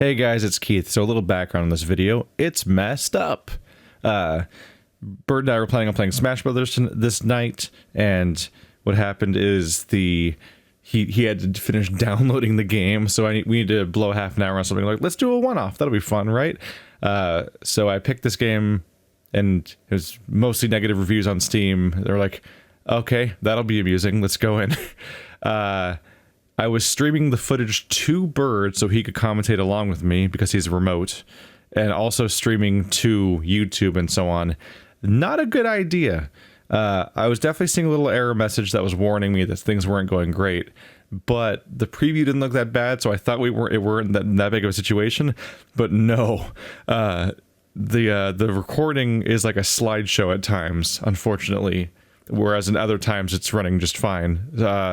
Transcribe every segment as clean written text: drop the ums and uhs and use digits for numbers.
Hey guys, it's Keith. So a little background on this video. It's messed up. Bird and I were planning on playing Smash Brothers this night, and what happened is he had to finish downloading the game, so we need to blow half an hour on something. Like, let's do a one-off. That'll be fun, right? So I picked this game, and it was mostly negative reviews on Steam. They were like, okay, that'll be amusing. Let's go in. I was streaming the footage to Bird so he could commentate along with me because he's remote, and also streaming to YouTube and so on. Not a good idea. I was definitely seeing a little error message that was warning me that things weren't going great, but the preview didn't look that bad, so I thought it weren't that big of a situation. But no, the recording is like a slideshow at times, unfortunately. Whereas in other times it's running just fine.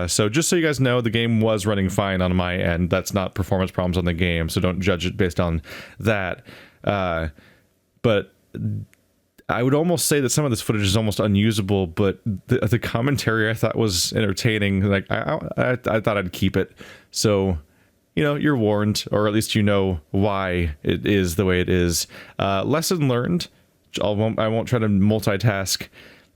So just so you guys know, the game was running fine on my end. That's not performance problems on the game, so don't judge it based on that. But I would almost say that some of this footage is almost unusable, but the commentary I thought was entertaining. Like, I thought I'd keep it. So, you know, you're warned, or at least you know why it is the way it is. Lesson learned. I won't try to multitask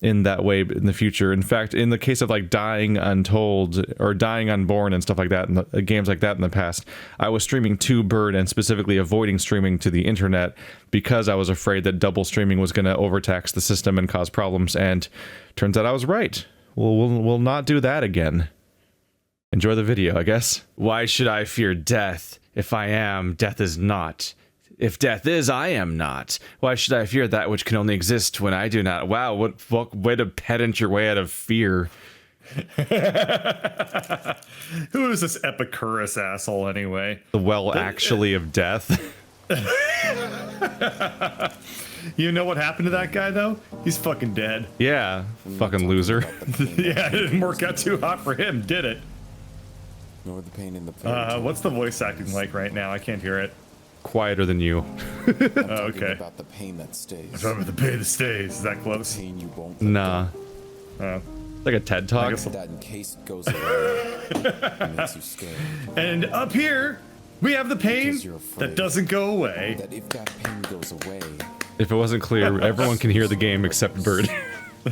in that way in the future. In fact, in the case of like dying untold or dying unborn and stuff like that, in games like that in the past, I was streaming to Bird and specifically avoiding streaming to the internet because I was afraid that double streaming was going to overtax the system and cause problems, and turns out I was right. We'll not do that again. Enjoy the video, I guess. Why should I fear death? If I am, death is not. If death is, I am not. Why should I fear that which can only exist when I do not? Wow, what way to pedant your way out of fear. Who is this Epicurus asshole anyway? The well actually of death. You know what happened to that guy though? He's fucking dead. Yeah, fucking loser. Yeah, it didn't work out too hot for him, did it? Nor the pain in the what's the voice acting like right now? I can't hear it. Quieter than you. Oh, okay. About the pain that stays. I'm talking about the pain that stays. Is that close? Pain you won't Nah. Oh. Like a TED Talk. that in case it goes away. It makes you scared. And up here, we have the pain Because you're afraid that doesn't go away. that if that pain goes away, If it wasn't clear, everyone can hear the game except Bird.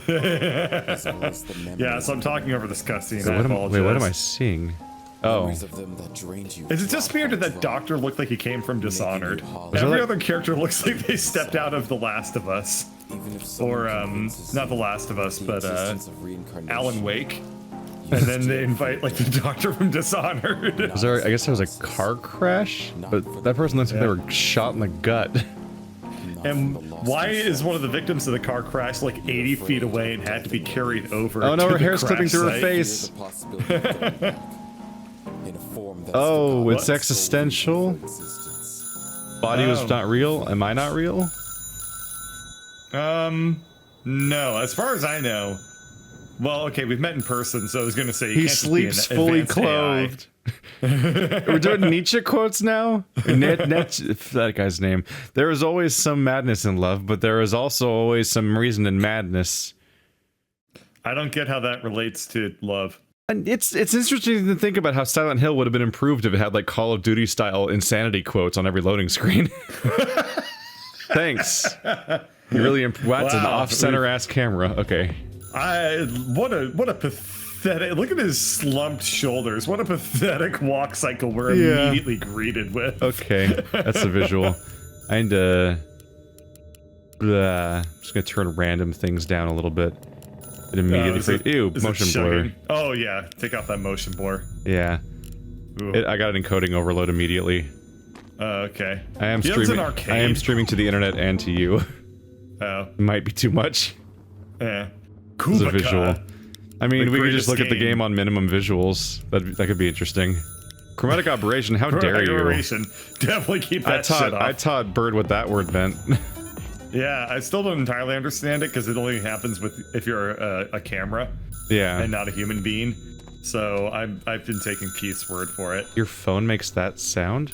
as well as the memories Yeah, so I'm talking over this cutscene. So I apologize. wait, what am I seeing? Oh. memories of them that drained you. Is it just weird that that doctor looked like he came from Dishonored? hollow. Is it Every like- other character looks like they stepped out of The Last of Us. Even if someone Or, convinces not The you Last of Us, the but, existence of reincarnation, Alan Wake. you And then still they invite, like, the doctor from Dishonored. Was there, I guess there was a car crash? But that person looks like they were shot in the gut. not And from the lost why and is one of the victims of the car crash, like, 80 feet away and had to be carried over Oh no, to her the hair's clipping crash through her site? face. the possibility of going back in a form that's Oh, forgotten it's solely existential? for existence. Body was Oh. not real? Am I not real? No, as far as I know. Well, okay, we've met in person, so I was gonna say you He can't just be an sleeps fully advanced AI. clothed. We're doing Nietzsche quotes now? That guy's name. There is always some madness in love, but there is also always some reason in madness. I don't get how that relates to love. And it's interesting to think about how Silent Hill would have been improved if it had like Call of Duty style insanity quotes on every loading screen. Thanks. You really wow, it's an Wow. off-center ass camera. Okay. What a pathetic. Look at his slumped shoulders. What a pathetic walk cycle we're Yeah. immediately greeted with. Okay, that's the visual. I need to. Just gonna turn random things down a little bit. It immediately. Is it- Ew, is it motion blur. chugging? Oh yeah, take off that motion blur. Yeah, Ooh. I got an encoding overload immediately. Okay. I am He lives in streaming. arcade. I am streaming to the internet and to you. Oh, Might be too much. yeah. As a Kubaka. visual. I mean, The we could greatest just look at the game. game on minimum visuals. That could be interesting. Chromatic aberration. How dare you? Aberration. Definitely keep that shit off. I taught Bird what that word meant. Yeah, I still don't entirely understand it because it only happens with if you're a camera Yeah. and not a human being. So I've been taking Keith's word for it. Your phone makes that sound?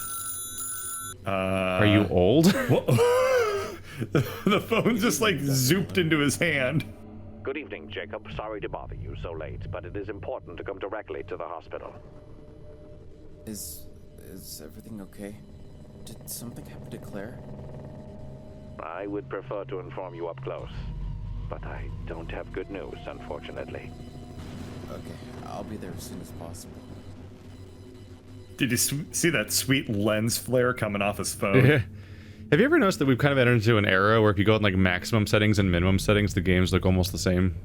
Are you old? The phone just like zooped into his hand. Good evening, Jacob. Sorry to bother you so late, but it is important to come directly to the hospital. Is everything okay? Did something happen to Claire? I would prefer to inform you up close, but I don't have good news, unfortunately. Okay, I'll be there as soon as possible. Did you see that sweet lens flare coming off his phone? Yeah. Have you ever noticed that we've kind of entered into an era where if you go in like maximum settings and minimum settings, the games look almost the same?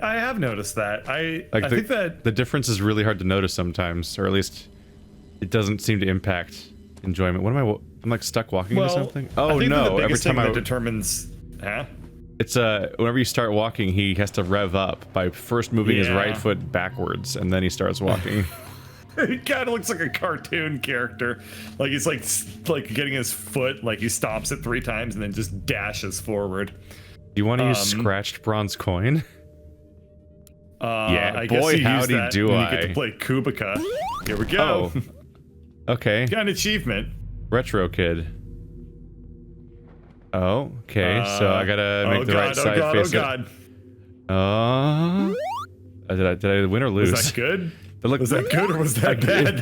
I have noticed that. I Like think that the difference is really hard to notice sometimes, or at least it doesn't seem to impact enjoyment. What am I? I'm like stuck walking into something. Oh I think that no! the Every biggest time thing I that determines, huh? it's whenever you start walking, he has to rev up by first moving his Yeah. right foot backwards, and then he starts walking. He kind of looks like a cartoon character. Like he's like getting his foot, like he stomps it 3 times and then just dashes forward. You want to use scratched bronze coin? Yeah, I boy, guess you howdy use that do when I. you get to play Kubica. Here we go. Oh. Okay. Got an achievement. Retro kid. Oh, okay. So I gotta make the right side face God. it. Oh. Did I win or lose? Was that good? It looked- Was that good or was that bad?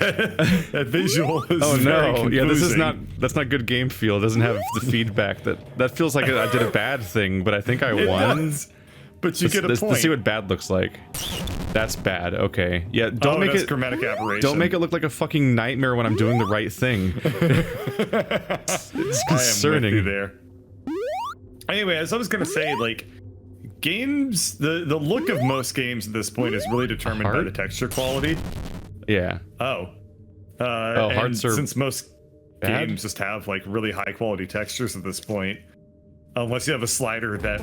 That visual is Oh very no! Yeah, this is confusing. that's not good game feel. It doesn't have the feedback that feels like I did a bad thing, but I think I It won. does, but you get a point. Let's see what bad looks like. That's bad. Okay. Yeah. Don't make that's it. chromatic aberration. Don't make it look like a fucking nightmare when I'm doing the right thing. It's I am with concerning. you there. Anyway, as I was gonna say, like games, the look of most games at this point is really determined by Hard? the texture quality. Yeah. Oh. Oh, and hearts are since most bad? games just have like really high quality textures at this point, unless you have a slider that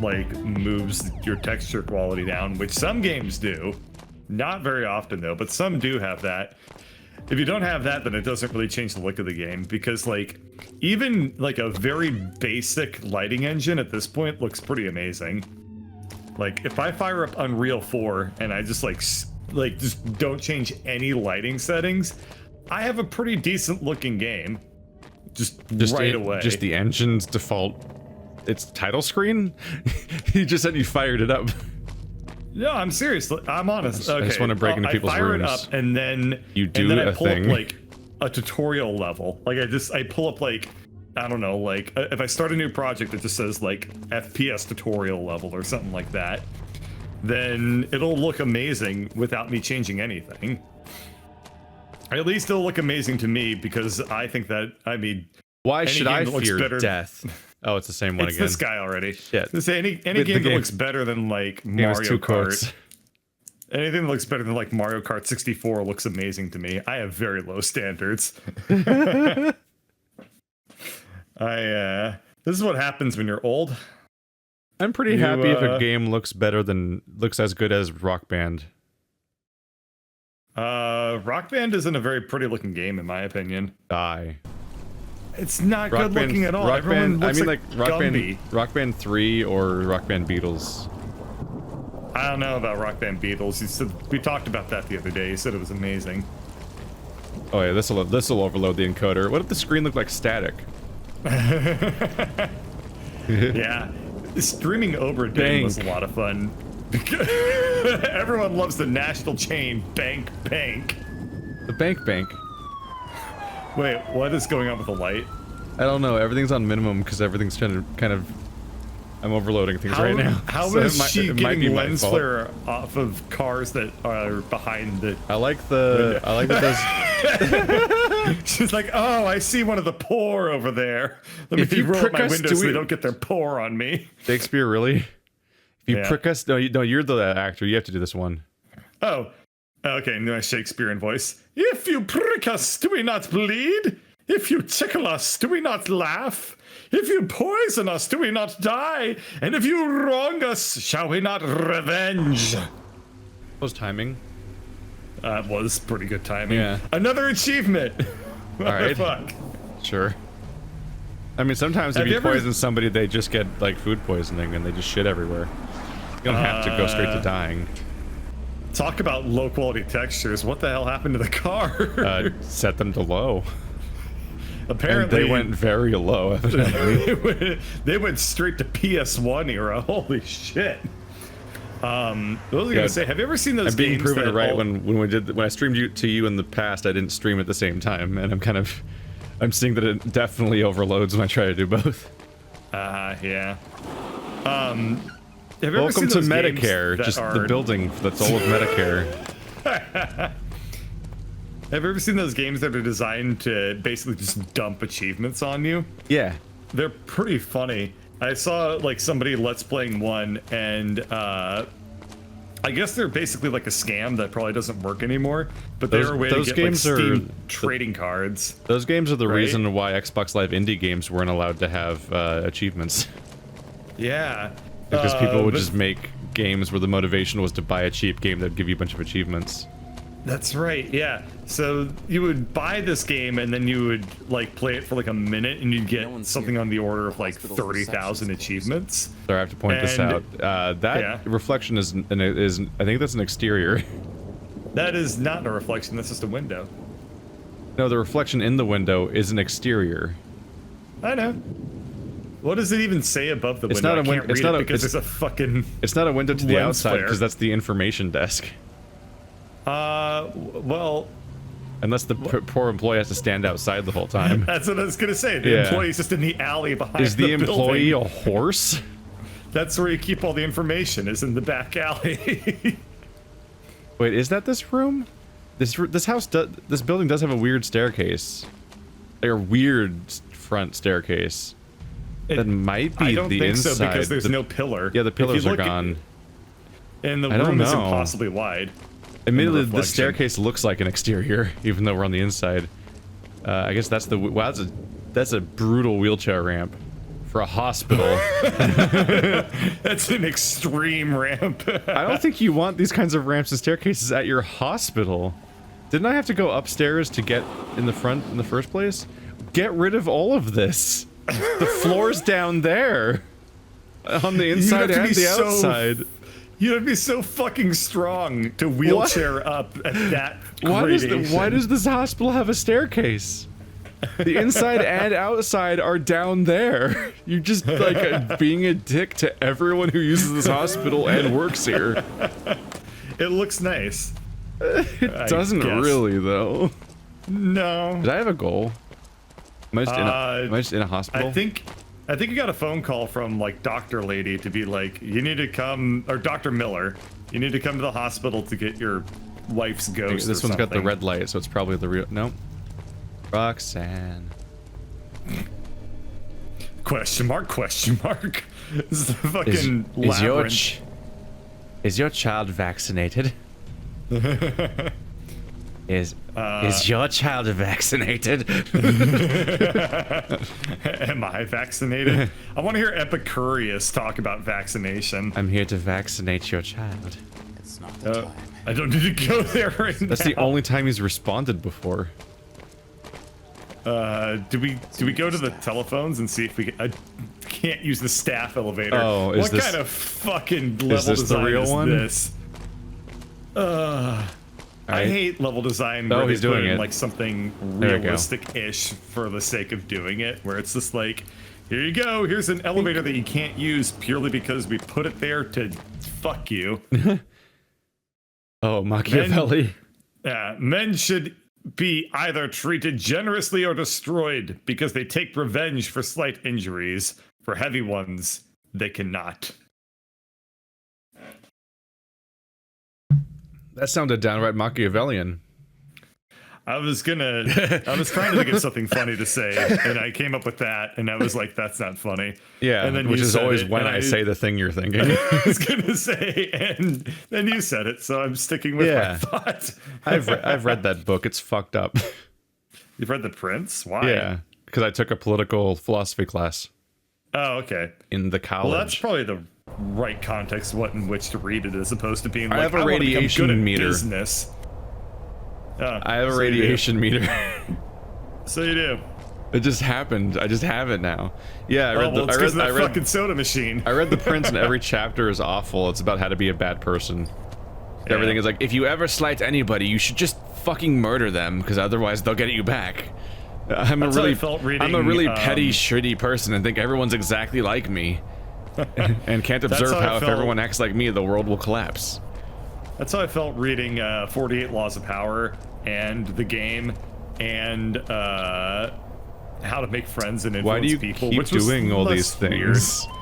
like moves your texture quality down, which some games do. Not very often though, but some do have that. If you don't have that, then it doesn't really change the look of the game because like even like a very basic lighting engine at this point looks pretty amazing. Like if I fire up Unreal 4 and I just just don't change any lighting settings, I have a pretty decent looking game. Just right away. Just the engine's default. Its title screen. You just said you fired it up. No, I'm serious. I'm honest. I just want to break into people's I fire rooms. it up and then You do and then I a pull thing. up like a tutorial level. Like I pull up like I don't know, like if I start a new project that just says like FPS tutorial level or something like that, then it'll look amazing without me changing anything. At least it'll look amazing to me because I think that Why any should game I that looks fear better- death? Oh, it's the same one it's again. this guy already. Shit. Just say any With game the that game. looks better than like Game has Mario two Kart. quotes. Anything that looks better than like Mario Kart 64 looks amazing to me. I have very low standards. This is what happens when you're old. I'm pretty You, happy if a game looks as good as Rock Band. Rock Band isn't a very pretty looking game in my opinion. Die. It's not Rock good Band, looking at all. Rock Everyone Band. I looks mean, like Gumby. Rock Band 3 or Rock Band Beatles. I don't know about Rock Band Beatles. You said, we talked about that the other day. You said it was amazing. Oh yeah, this will overload the encoder. What if the screen looked like static? Yeah, streaming Oberdin was a lot of fun. Everyone loves the national chain Bank. The bank. Wait, what is going on with the light? I don't know. Everything's on minimum because everything's kind of. I'm overlooding things right now. How So is it might be getting my lens fault. flare off of cars that are behind the? I like that those. She's like, oh, I see one of the poor over there. Let If me you roll up prick my us, window do so we- they don't get their pour on me. Shakespeare, really? If you Yeah. prick us, no, you're the actor. You have to do this one. Oh, okay, nice Shakespearean voice. If you prick us, do we not bleed? If you tickle us, do we not laugh? If you poison us, do we not die? And if you wrong us, shall we not revenge? What was timing? That was pretty good timing. Yeah. Another achievement. What right. the fuck? Sure. I mean, sometimes if Have you you ever- poison somebody, they just get like food poisoning and they just shit everywhere. You don't have to go straight to dying. Talk about low quality textures. What the hell happened to the car? Set them to low. And Apparently they went very low, evidently. they went straight to PS1 era. Holy shit. What was I Yeah, gonna say? Have you ever seen those I'm being games proven that right all- when I streamed to you in the past. I didn't stream at the same time, and I'm kind of I'm seeing that it definitely overloads when I try to do both. Yeah. Have you ever Welcome seen to those games Medicare, that just are... the building that's all of Medicare. Have you ever seen those games that are designed to basically just dump achievements on you? Yeah. They're pretty funny. I saw like somebody let's playing one, and I guess they're basically like a scam that probably doesn't work anymore. But they're a way to get like Steam trading cards. Those games are the right? reason why Xbox Live indie games weren't allowed to have achievements. Yeah. Because people would just make games where the motivation was to buy a cheap game that'd give you a bunch of achievements. That's right, yeah. So you would buy this game and then you would like play it for like a minute and you'd get something on the order of like 30,000 achievements. So I have to point this out. That reflection is I think that's an exterior. That is not a reflection, that's just a window. No, the reflection in the window is an exterior. I know. What does it even say above the It's window? not a I can't read it because there's a fucking... It's not a window to the lens outside flare. because that's the information desk. Well... Unless the poor employee has to stand outside the whole time. That's what I was gonna say. The employee's just in the alley behind Is the employee building. a horse? That's where you keep all the information, is in the back alley. Wait, is that this room? This building does have a weird staircase. Like a weird front staircase. That might be I don't the think inside. so because there's no pillar. Yeah, the If you pillars are look gone. And the I don't room is know. impossibly wide. Admittedly, reflection. the staircase looks like an exterior, even though we're on the inside. I guess that's the wow. That's a brutal wheelchair ramp for a hospital. That's an extreme ramp. I don't think you want these kinds of ramps and staircases at your hospital. Didn't I have to go upstairs to get in the front in the first place? Get rid of all of this. The floor's down there. On the inside and the outside. You'd have to be so fucking strong to wheelchair up at that gradation. Why does this hospital have a staircase? The inside and outside are down there. You're just like being a dick to everyone who uses this hospital and works here. It looks nice. It doesn't really, though. No. Did I have a goal? Am I just in a hospital? I think you got a phone call from like Dr. Lady to be like, you need to come, or Dr. Miller, you need to come to the hospital to get your wife's ghost. This one's got the red light, so it's probably the real. No. Roxanne. Question mark? Question mark? This is the fucking labyrinth. Is your child vaccinated? Is your child vaccinated? Am I vaccinated? I want to hear Epicurus talk about vaccination. I'm here to vaccinate your child. It's not the time. I don't need to go there right now. That's the only time he's responded before. Do we go to the telephones and see if we can, I can't use the staff elevator. Oh, is what this, kind of fucking level is this design the real is one? this? I hate level design where he's they put doing in it. like something There we go. realistic-ish for the sake of doing it, where it's just like, here you go, here's an elevator that you can't use purely because we put it there to fuck you. Oh, Machiavelli. Men should be either treated generously or destroyed because they take revenge for slight injuries. For heavy ones, they cannot. That sounded downright Machiavellian. I was trying to think of something funny to say, and I came up with that, and I was like, that's not funny. Yeah, and then which you is said always it, when and I say the thing you're thinking. I was gonna say, and then you said it, so I'm sticking with my thought. I've read that book. It's fucked up. You've read The Prince? Why? Yeah, because I took a political philosophy class. Oh, okay. In the college. Well, that's probably the right context in which to read it, as opposed to being like, I have a wanna become radiation good at meter. Business. I have a radiation meter. So you do. It just happened. I just have it now. Yeah, I read well, it's the. I read fucking soda machine. I read The Prince, and every chapter is awful. It's about how to be a bad person. Yeah. Everything is like, if you ever slight anybody, you should just fucking murder them, because otherwise they'll get you back. I'm a really petty, shitty person, and think everyone's exactly like me, and can't observe how if everyone acts like me, the world will collapse. That's how I felt reading 48 Laws of Power and the game, and how to make friends and Why do influence you people. keep which was doing all less these things? weird.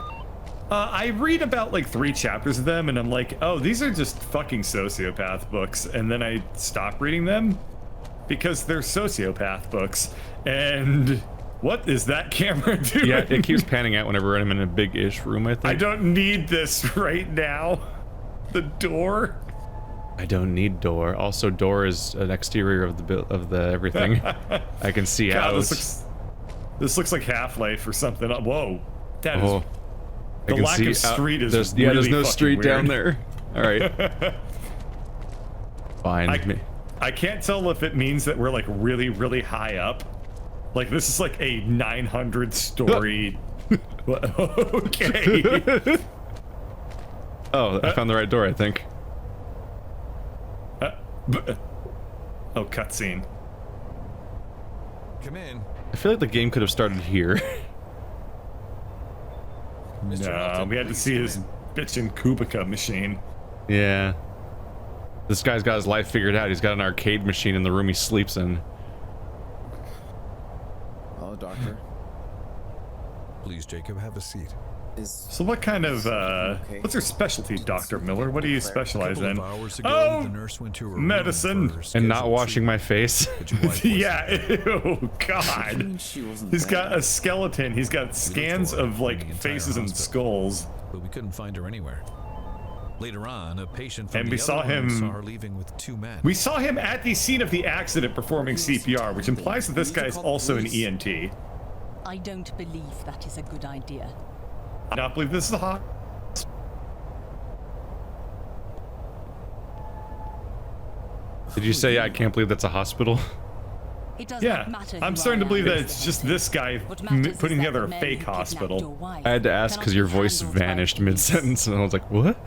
I read about like 3 chapters of them, and I'm like, oh, these are just fucking sociopath books. And then I stop reading them because they're sociopath books. And what is that camera doing? Yeah, it keeps panning out whenever I'm in a big-ish room, I think. I don't need this right now. The door. I don't need door. Also, door is an exterior of the everything. I can see God, out. this looks like Half-Life or something. Whoa, that is. Oh, The lack of street is there's, really there's no fucking street weird. down there. All right. Fine. I can't tell if it means that we're like really, really high up. Like this is like a 900-story. Okay. Oh, I found the right door, I think. Oh, cutscene. Come in. I feel like the game could have started here. Mr. No, Helten, we had to please see come his in. bitchin' Kubica machine. Yeah. This guy's got his life figured out. He's got an arcade machine in the room he sleeps in. Hello, doctor. Please, Jacob, have a seat. So what kind of, what's your specialty, Dr. Miller? What do you specialize in? Hours ago, Oh, the nurse went to her room medicine. for her And not scheduled washing my face. treatment, but your wife wasn't Yeah, ew, I God. mean, she wasn't He's there. got a skeleton. He's got scans for her of in the like entire faces and hospital. skulls. but we couldn't find her anywhere. Later on, a patient from And the we other saw wing him- saw her leaving with 2 men. We saw him at the scene of the accident performing CPR, which implies that this guy is also an EMT. I don't believe that is a good idea. I don't believe this is a hot. Did you say I can't believe that's a hospital? It does Yeah, not matter I'm who starting I to believe am. that it's just this guy What matters is putting that together the a men fake who kidnapped your hospital. wife I had to ask because cannot your be voice handled by vanished police. mid-sentence, and I was like, what?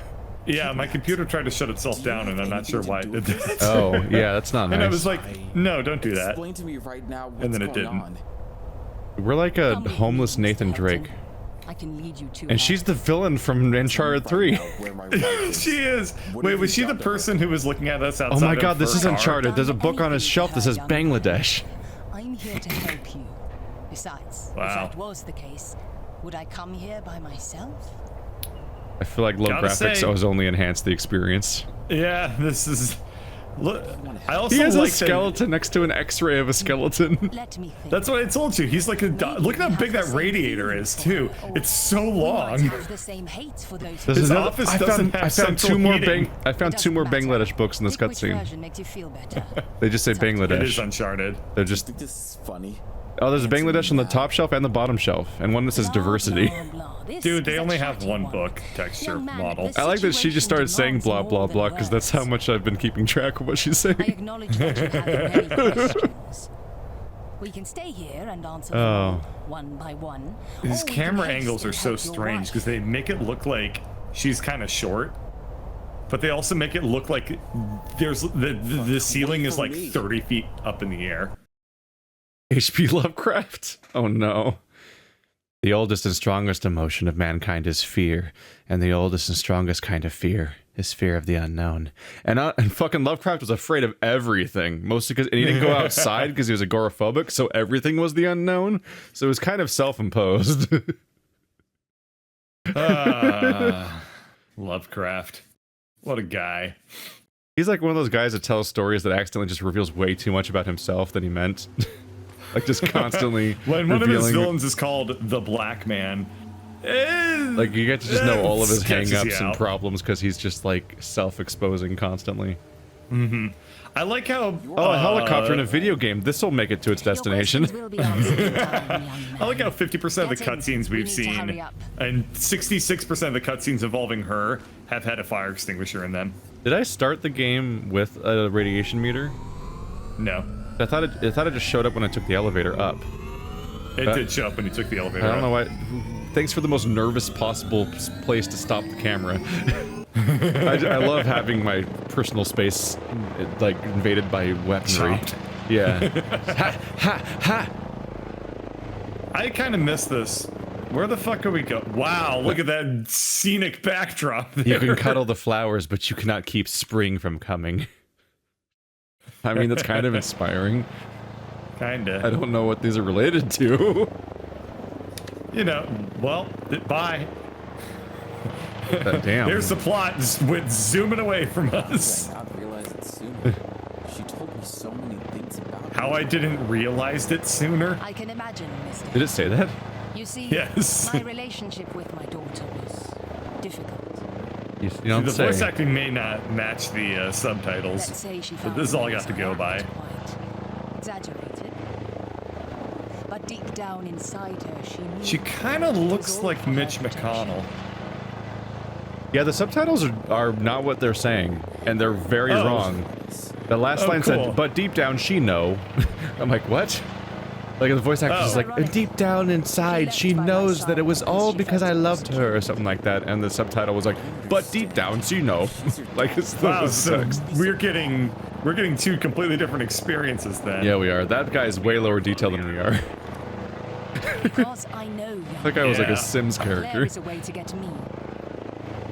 Yeah, my computer tried to shut itself down, and I'm not sure why it did that. Oh, yeah, that's not And I nice. was like, no, don't do that. Explain to me right now what's And then it going didn't. on. We're like a Come with homeless me, Mr. Nathan Drake. Helten. I can lead you to And her. she's the villain from Uncharted 3. Find out where my wife is. She is. What Wait, have was you she the done to her? person who was looking at us outside? Oh my of god, this her is car? Uncharted. There's a book on his shelf that says Bangladesh. I'm here to help you. Besides, Wow. if that was the case, would I come here by myself? I feel like low Gotta graphics say- always only enhance the experience. Yeah, this is. Look, I also He has a like that. skeleton next to an x-ray of a skeleton. Let me think. That's what I told you. He's like a. Look at how big that radiator is too. It's so We might long. have the same hate for those There's His another- office I doesn't found, have I found central two more heating. I found two more Bangladesh books in this Pick which cutscene. version makes you feel better. They just say It's up to you. It is Bangladesh. Uncharted. They're I just think this is funny. oh, there's a Bangladesh on the top shelf and the bottom shelf, and one that says Blah, diversity. blah, blah. This Dude, is they a only have chatty one one. book texture Young man, model. this I like that she just started saying situation blah demands blah more blah than because that's how words. much I've been keeping track of what she's saying. I acknowledge that you have many questions. We can stay here and answer them Oh. all, one by one. These or we camera can angles hasten are so help your strange wife. because they make it look like she's kind of short, but they also make it look like there's the ceiling is like 30 feet up in the air. H.P. Lovecraft. Oh no. The oldest and strongest emotion of mankind is fear, and the oldest and strongest kind of fear is fear of the unknown. And fucking Lovecraft was afraid of everything, mostly because he didn't go outside because he was agoraphobic, so everything was the unknown. So it was kind of self-imposed. Lovecraft. What a guy. He's like one of those guys that tells stories that accidentally just reveals way too much about himself than he meant. Like just constantly When one of his revealing. villains is called the Black Man. Like you get to just know all of his sketches you hang-ups and out. problems because he's just like self-exposing constantly. I like how Oh, a helicopter in a video game. This will make it to its Your destination. questions will be answered in time, young man. I like how 50% of the Get in. cutscenes We we've need to hurry seen up. and 66% of the cutscenes involving her have had a fire extinguisher in them. Did I start the game with a radiation meter? No. I thought it just showed up when I took the elevator up. It did show up when you took the elevator. I don't up. know why. Thanks for the most nervous possible place to stop the camera. I love having my personal space like invaded by weaponry. Chopped. Yeah. Ha ha ha! I kind of miss this. Where the fuck are we go? Wow, look at that scenic backdrop there. You can cuddle the flowers, but you cannot keep spring from coming. I mean, that's kind of inspiring. Kinda. I don't know what these are related to. You know, well, bye. Damn. There's the plot. Just went zooming away from us. I not realize it sooner. She told me so many things about How I didn't realize it sooner. I can imagine, mister. Did it say that? You see, Yes. my relationship with my daughter was difficult. You don't The say. voice acting may not match the subtitles. Let's say she But found this is all I things got to go by. quite exaggerated. But deep down inside her, she knew She kind of it was looks all like for her Mitch protection. McConnell. Yeah, the subtitles are not what they're saying, and they're very Oh. wrong. The last Oh, line cool. said, "But deep down, she know." I'm like, what? Like the voice actor's Oh. just like, "Deep down inside, she knows that it was all because I loved her," or something like that. And the subtitle was like, "But deep down, she know." Like it's the Wow, so text. we're getting two completely different experiences then. Yeah, we are. That guy's way lower detail than we are. Because I know young That guy was like Yeah. a Sims There character. is a way to get me.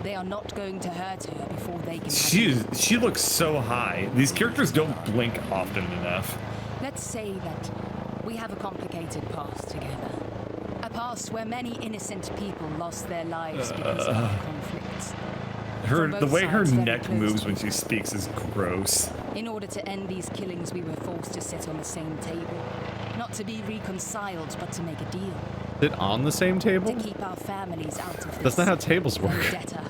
They are not going to hurt her before they can. She looks so high. These characters don't blink often enough. Let's say that we have a complicated past together. A past where many innocent people lost their lives because of conflicts. The way her sides, very neck close moves to when each she speaks is gross. In order to end these killings, we were forced to sit on the same table. Not to be reconciled, but to make a deal. Is it on the same table? To keep our families out of this. That's not how tables work. vendetta.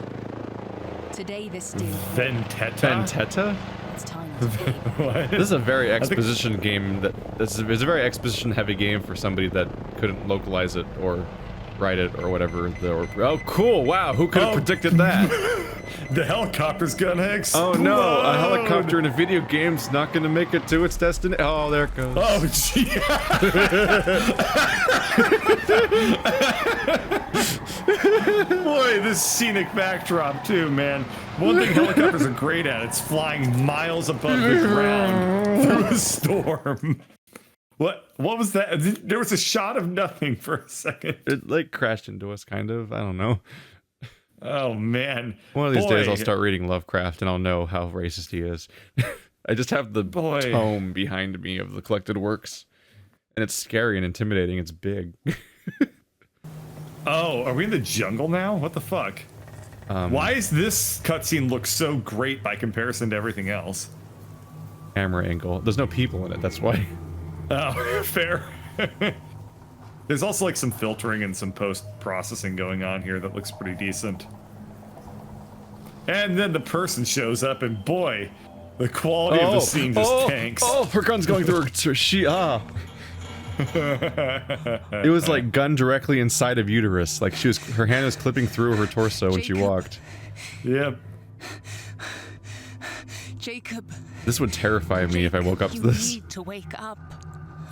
Today, this deal. Vendetta? Vendetta? It's time to pay. What? This is a very exposition game it's a very exposition heavy game for somebody that couldn't localize it or write it or whatever. Oh, cool! Wow, who could have Oh. predicted that? The helicopter's gonna explode. Oh no, a helicopter in a video game's not gonna make it to its destiny. Oh, there it goes. Oh, gee. Boy, this scenic backdrop too, man. One thing helicopters are great at, it's flying miles above the ground through a storm. What was that? There was a shot of nothing for a second. It like crashed into us, kind of. I don't know. Oh man. One of these days Boy. I'll start reading Lovecraft and I'll know how racist he is. I just have the Boy. tome behind me of the collected works. And it's scary and intimidating. It's big. Oh, are we in the jungle now? What the fuck? Why is this cutscene look so great by comparison to everything else? Camera angle. There's no people in it, that's why. Oh, fair. There's also like some filtering and some post-processing going on here that looks pretty decent. And then the person shows up and boy, the quality of the scene just tanks. Oh, her gun's going through her. It was like gun directly inside of uterus. Like her hand was clipping through her torso when she Jacob. walked. Yep. Jacob. This would terrify me if I woke up to this. You need to wake up.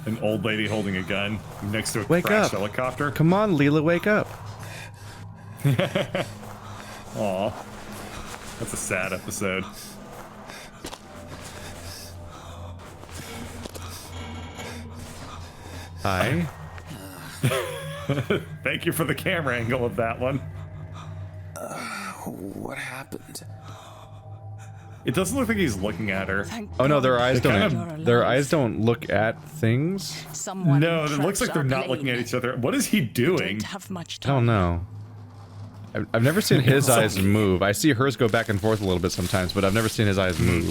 An old lady holding a gun next to a Wake crashed up. helicopter. Come on, Leela, wake up. Aw. That's a sad episode. Hi. Thank you for the camera angle of that one. What happened? It doesn't look like he's looking at her. Thank Oh no, their God eyes kind don't. of- Their eyes don't look at things. Someone No, it looks like entraps they're our not looking at plane. each other. What is he doing? Don't have much I don't time. know. I've never seen his eyes move. I see hers go back and forth a little bit sometimes, but I've never seen his eyes move.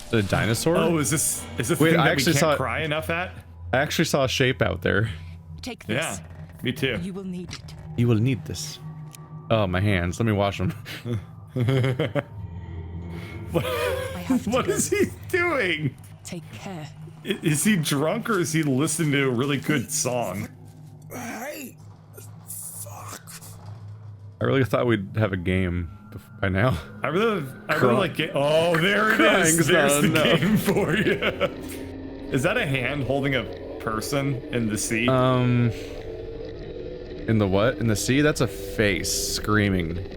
Is it a dinosaur? Oh, is this the Wait, thing I that we actually can't saw- cry enough at? I actually saw a shape out there. Take this. Yeah, me too. You will need it. You will need this. Oh, my hands. Let me wash them. I have to What go. is he doing? Take care. Is he drunk or is he listening to a really good song? Hey! Fuck. I really thought we'd have a game by now. I really Cry- like it. Oh, there it Crying's is. There's not the enough. game for you. Is that a hand holding a person in the sea? In the what? In the sea? That's a face screaming.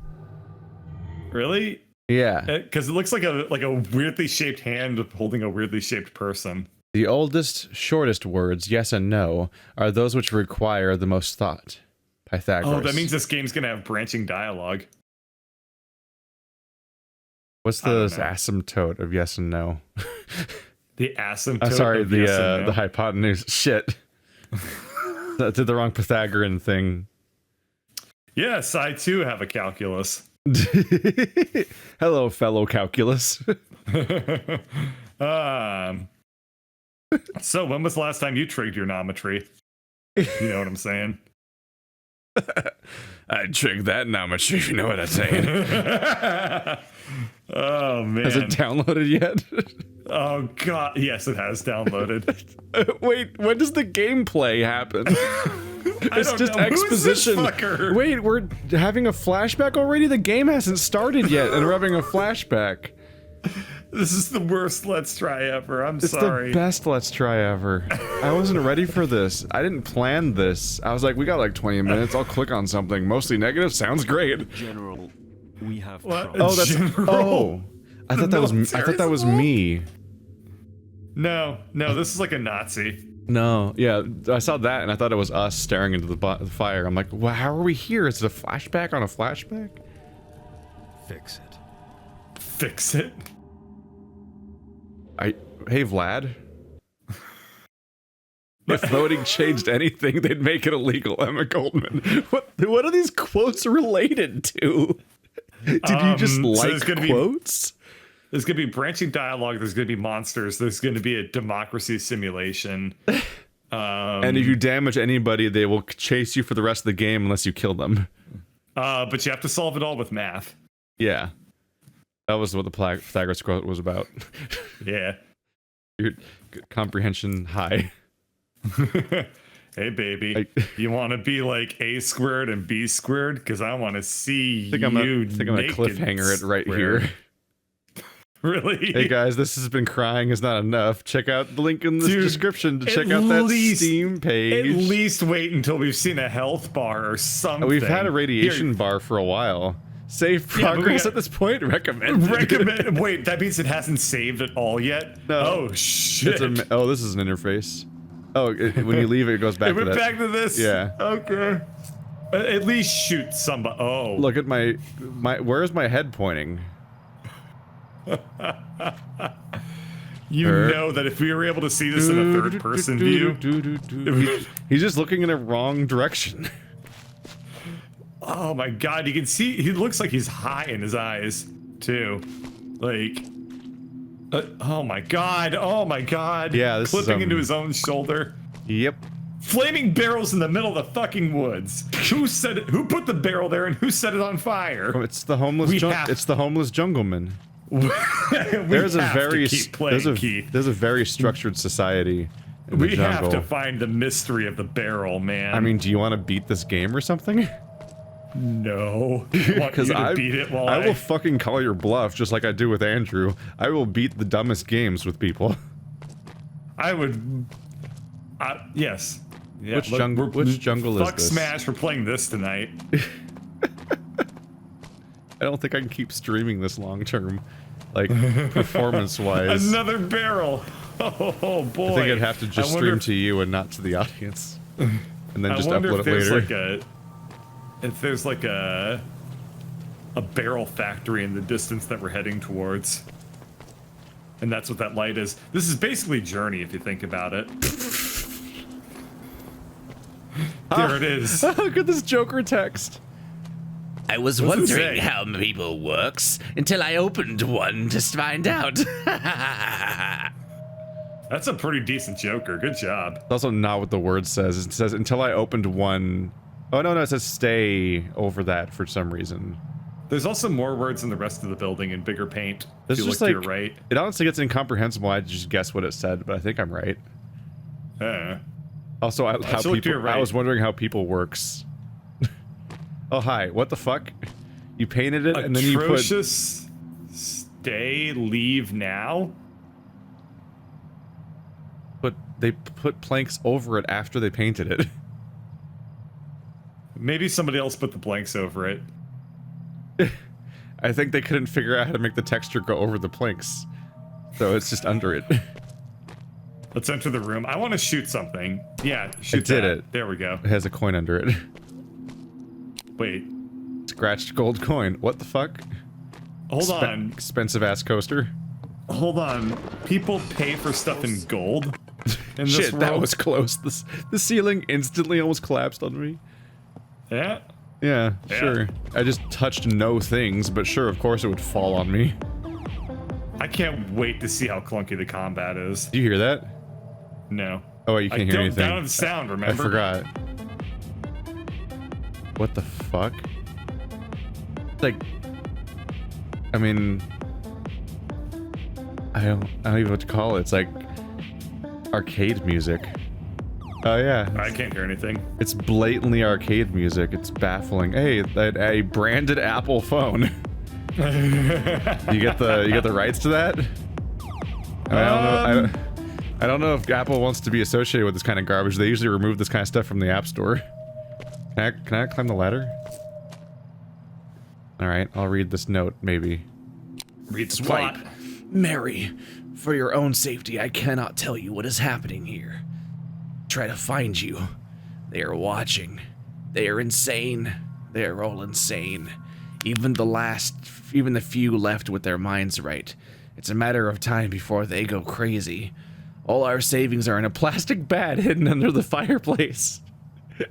Really? Yeah. Because it looks like a weirdly shaped hand holding a weirdly shaped person. The oldest, shortest words, yes and no, are those which require the most thought. Pythagoras. Oh, that means this game's gonna have branching dialogue. What's I the don't know. asymptote of yes and no? The asymptote. Sorry, of yes and the no. hypotenuse. Shit. I did the wrong Pythagorean thing. Yes, I too have a calculus. Hello, fellow calculus. So when was the last time you trigged your nometry? You know what I'm saying? I trigged that nometry, if you know what I'm saying. Oh man. Has it downloaded yet? Oh god, yes, it has downloaded. Wait, when does the gameplay happen? It's don't just know. Who is this exposition. fucker? Wait, we're having a flashback already? The game hasn't started yet, and we're having a flashback. This is the worst let's try ever. I'm It's sorry. the best let's try ever. I wasn't ready for this. I didn't plan this. I was like, we got like 20 minutes. I'll click on something. Mostly negative. Sounds great. General, we have What? trouble. Oh, that's I thought that was I thought that was me. No, this is like a Nazi. No, yeah, I saw that and I thought it was us staring into the fire. I'm like, well, how are we here? Is it a flashback on a flashback? Fix it. Fix it. Hey, Vlad. If voting changed anything, they'd make it illegal. Emma Goldman. What are these quotes related to? Did you just so like there's gonna quotes? There's going to be branching dialogue. There's going to be monsters. There's going to be a democracy simulation. And if you damage anybody, they will chase you for the rest of the game unless you kill them. But you have to solve it all with math. Yeah. That was what the Pythagoras quote was about. Yeah. Your comprehension high. Hey, baby. You want to be like A squared and B squared? Because I want to see I think I'm you gonna naked cliffhanger it right squared. here. Really? Hey guys, this has been crying is not enough. Check out the link in the Dude, description to at check out that least- Steam page. At least wait until we've seen a health bar or something. We've had a radiation Here, bar for a while. Save Yeah, but we progress got- at this point. Recommend. recommend. Wait, that means it hasn't saved at all yet. No. Oh shit! Oh, this is an interface. Oh, when you leave, it goes back it to went that. back to this. Yeah. Okay. At least shoot somebody. Oh. Look at my. Where's my head pointing? You know that if we were able to see this in a third-person view, He's just looking in the wrong direction. oh my god, you can see he looks like he's high in his eyes too. Like, oh my god, Yeah, this is, clipping into his own shoulder. Yep. Flaming barrels in the middle of the fucking woods. Who said it? Who put the barrel there and who set it on fire? It's the homeless. It's the homeless jungleman. There's There's a very structured society in the We jungle. have to find the mystery of the barrel, man. I mean, do you want to beat this game or something? no. I want you to beat it while I will fucking call your bluff just like I do with Andrew. I will beat the dumbest games with people. I would. Yes. Yeah, Which jungle is fuck this? Smash, we're playing this tonight. I don't think I can keep streaming this long term, like performance-wise. Another barrel. Oh boy. I think I'd have to just I wonder stream to you and not to the audience, and then just I wonder upload if it there's later. if there's like a barrel factory in the distance that we're heading towards. And that's what that light is. This is basically Journey if you think about it. There it is. Look at this Joker text. I was What's it wondering say? how people works until I opened one to find out. That's a pretty decent Joker. Good job. It's also not what the word says. It says until I opened one. Oh no, it says stay over that for some reason. There's also more words in the rest of the building in bigger paint. This if is you just look like to your right. It honestly gets incomprehensible. I just guess what it said, but I think I'm right. Also, how look to people. your right. I was wondering how people works. Oh hi, what the fuck? You painted it and then you put. Atrocious. Stay. Leave now. But they put planks over it after they painted it. Maybe somebody else put the blanks over it. I think they couldn't figure out how to make the texture go over the planks, so it's just under it. Let's enter the room. I want to shoot something. Yeah, shoot did that. it. There we go. It has a coin under it. Wait, Scratched gold coin. What the fuck? hold on. Expensive ass coaster. Hold on. People pay for stuff in gold in this Shit, world? that was close. The ceiling instantly almost collapsed on me. Yeah. Yeah, Yeah. sure. I just touched no things, but sure, of course it would fall on me. I can't wait to see how clunky the combat is. Do you hear that? No. Oh, wait, you can't hear anything. I don't have sound, remember? I forgot. What the fuck? Like, I mean, I don't even know what to call it. It's like arcade music. Oh yeah, I can't hear anything. it's blatantly arcade music. It's baffling. Hey, a branded Apple phone. You get the rights to that? I don't know if Apple wants to be associated with this kind of garbage. They usually remove this kind of stuff from the App Store. Can I climb the ladder? Alright, I'll read this note, maybe. Read the Swipe. plot. Mary, for your own safety, I cannot tell you what is happening here. Try to find you. They are watching. They are insane. They are all insane. Even the few left with their minds right. It's a matter of time before they go crazy. All our savings are in a plastic bag hidden under the fireplace.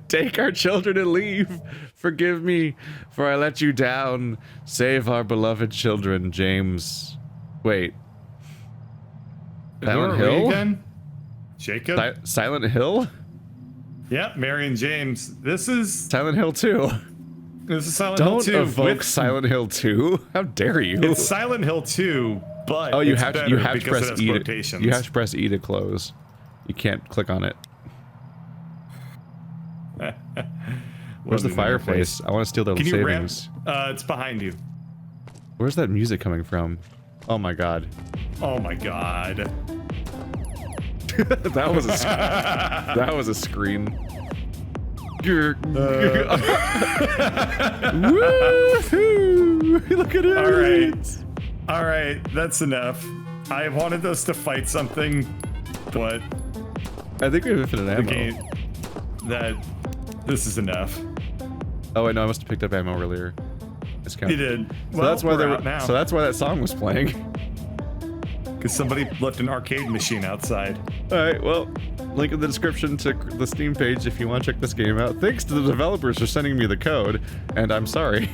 Take our children and leave. Forgive me, for I let you down. Save our beloved children, James. Wait. Who Silent are we Hill? again? Jacob? Silent Hill? Yeah, Mary and James. This is Silent Hill 2. Silent Hill Don't 2. evoke Silent Hill 2. How dare you? It's Silent Hill 2, but Oh, you it's have to better press because it has E. quotations. You have to press E to close. You can't click on it. Where's the Wasn't in your fireplace? face. I want to steal their Can you savings. ramp? It's behind you. Where's that music coming from? Oh my god. Oh my god. That was a that was a screen. Woohoo! Look at it. All right, that's enough. I wanted us to fight something, but I think we have infinite the ammo. game this is enough. Oh wait, no, I must have picked up ammo earlier. You did. So Well, that's why we're out now. So that's why that song was playing. Because somebody left an arcade machine outside. All right, well, link in the description to the Steam page if you want to check this game out. Thanks to the developers for sending me the code, and I'm sorry.